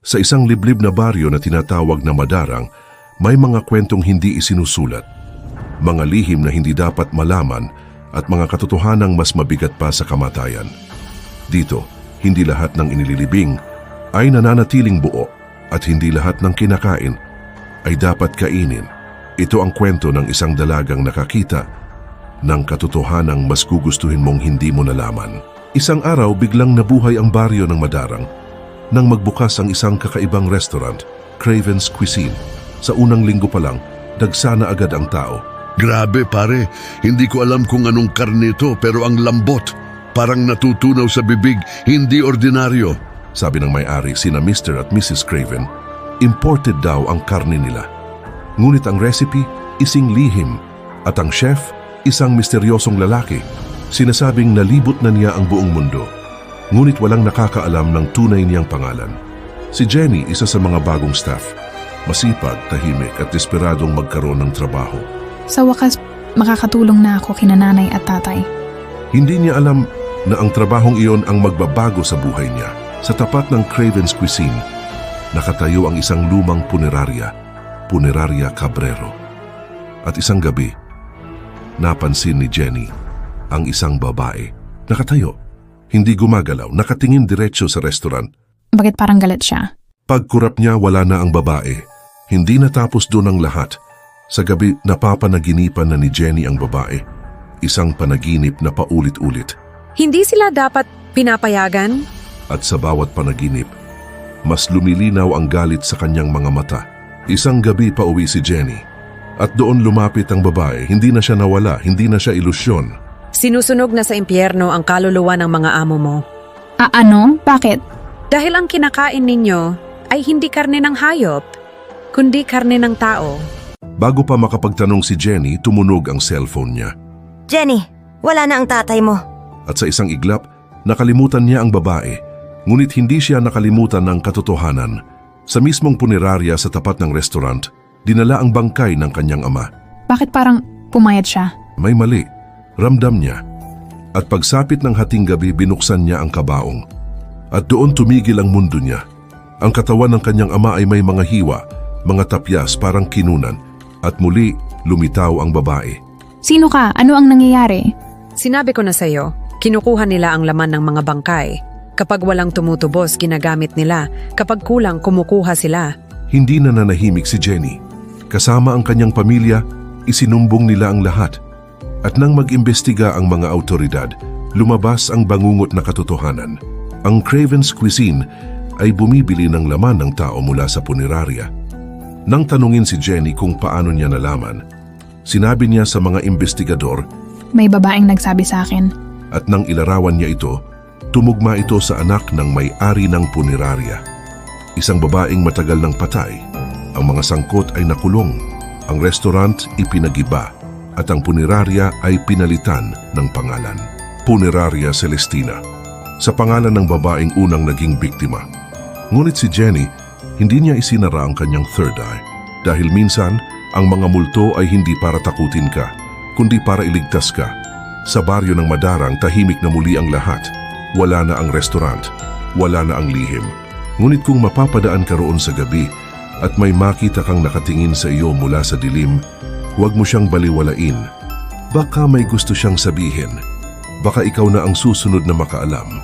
Sa isang liblib na baryo na tinatawag na Madarang, may mga kwentong hindi isinusulat, mga lihim na hindi dapat malaman at mga katotohanang mas mabigat pa sa kamatayan. Dito, hindi lahat ng inililibing ay nananatiling buo at hindi lahat ng kinakain ay dapat kainin. Ito ang kwento ng isang dalagang nakakita ng katotohanang mas gugustuhin mong hindi mo nalaman. Isang araw biglang nabuhay ang baryo ng Madarang nang magbukas ang isang kakaibang restaurant, Craven's Cuisine. Sa unang linggo pa lang, dagsa na agad ang tao. Grabe pare, hindi ko alam kung anong karne ito pero ang lambot. Parang natutunaw sa bibig, hindi ordinaryo. Sabi ng may-ari sina Mr. at Mrs. Craven, imported daw ang karne nila. Ngunit ang recipe, ising lihim at ang chef, isang misteryosong lalaki. Sinasabing nalibot na niya ang buong mundo. Ngunit walang nakakaalam ng tunay niyang pangalan. Si Jenny, isa sa mga bagong staff. Masipag, tahimik at desperadong magkaroon ng trabaho. Sa wakas, makakatulong na ako kina nanay at tatay. Hindi niya alam na ang trabahong iyon ang magbabago sa buhay niya. Sa tapat ng Craven's Cuisine, nakatayo ang isang lumang punerarya, Punerarya Cabrero. At isang gabi, napansin ni Jenny ang isang babae. Nakatayo, hindi gumagalaw, nakatingin diretso sa restaurant. Bakit parang galit siya? Pagkurap niya, wala na ang babae. Hindi natapos doon ang lahat. Sa gabi, napapanaginipan na ni Jenny ang babae. Isang panaginip na paulit-ulit. Hindi sila dapat pinapayagan? At sa bawat panaginip, mas lumilinaw ang galit sa kanyang mga mata. Isang gabi pauwi si Jenny. At doon lumapit ang babae. Hindi na siya nawala, hindi na siya ilusyon. Sinusunog na sa impyerno ang kaluluwa ng mga amo mo. Ano? Bakit? Dahil ang kinakain ninyo ay hindi karne ng hayop, kundi karne ng tao. Bago pa makapagtanong si Jenny, tumunog ang cellphone niya. Jenny, wala na ang tatay mo. At sa isang iglap, nakalimutan niya ang babae. Ngunit hindi siya nakalimutan ng katotohanan. Sa mismong punerarya sa tapat ng restaurant, dinala ang bangkay ng kanyang ama. Bakit parang pumayat siya? May mali. Ramdam niya. At pagsapit ng hating gabi, binuksan niya ang kabaong. At doon tumigil ang mundo niya. Ang katawan ng kanyang ama ay may mga hiwa, mga tapyas parang kinunan. At muli, lumitaw ang babae. Sino ka? Ano ang nangyayari? Sinabi ko na sa'yo, kinukuha nila ang laman ng mga bangkay. Kapag walang tumutubos, ginagamit nila. Kapag kulang, kumukuha sila. Hindi na nanahimik si Jenny. Kasama ang kanyang pamilya, isinumbong nila ang lahat. At nang mag-imbestiga ang mga autoridad, lumabas ang bangungot na katotohanan. Ang Craven's Cuisine ay bumibili ng laman ng tao mula sa punerarya. Nang tanungin si Jenny kung paano niya nalaman, sinabi niya sa mga investigador, May babaeng nagsabi sa akin. at nang ilarawan niya ito, tumugma ito sa anak ng may-ari ng punerarya. Isang babaeng matagal nang patay. Ang mga sangkot ay nakulong. Ang restaurant ipinagiba at ang punerarya ay pinalitan ng pangalan. Punerarya Celestina. Sa pangalan ng babaeng unang naging biktima. Ngunit si Jenny, hindi niya isinara ang kanyang third eye. Dahil minsan, ang mga multo ay hindi para takutin ka, kundi para iligtas ka. Sa baryo ng Madarang, tahimik na muli ang lahat. Wala na ang restaurant, wala na ang lihim. Ngunit kung mapapadaan ka roon sa gabi at may makita kang nakatingin sa iyo mula sa dilim, huwag mo siyang baliwalain. Baka may gusto siyang sabihin. Baka ikaw na ang susunod na makaalam.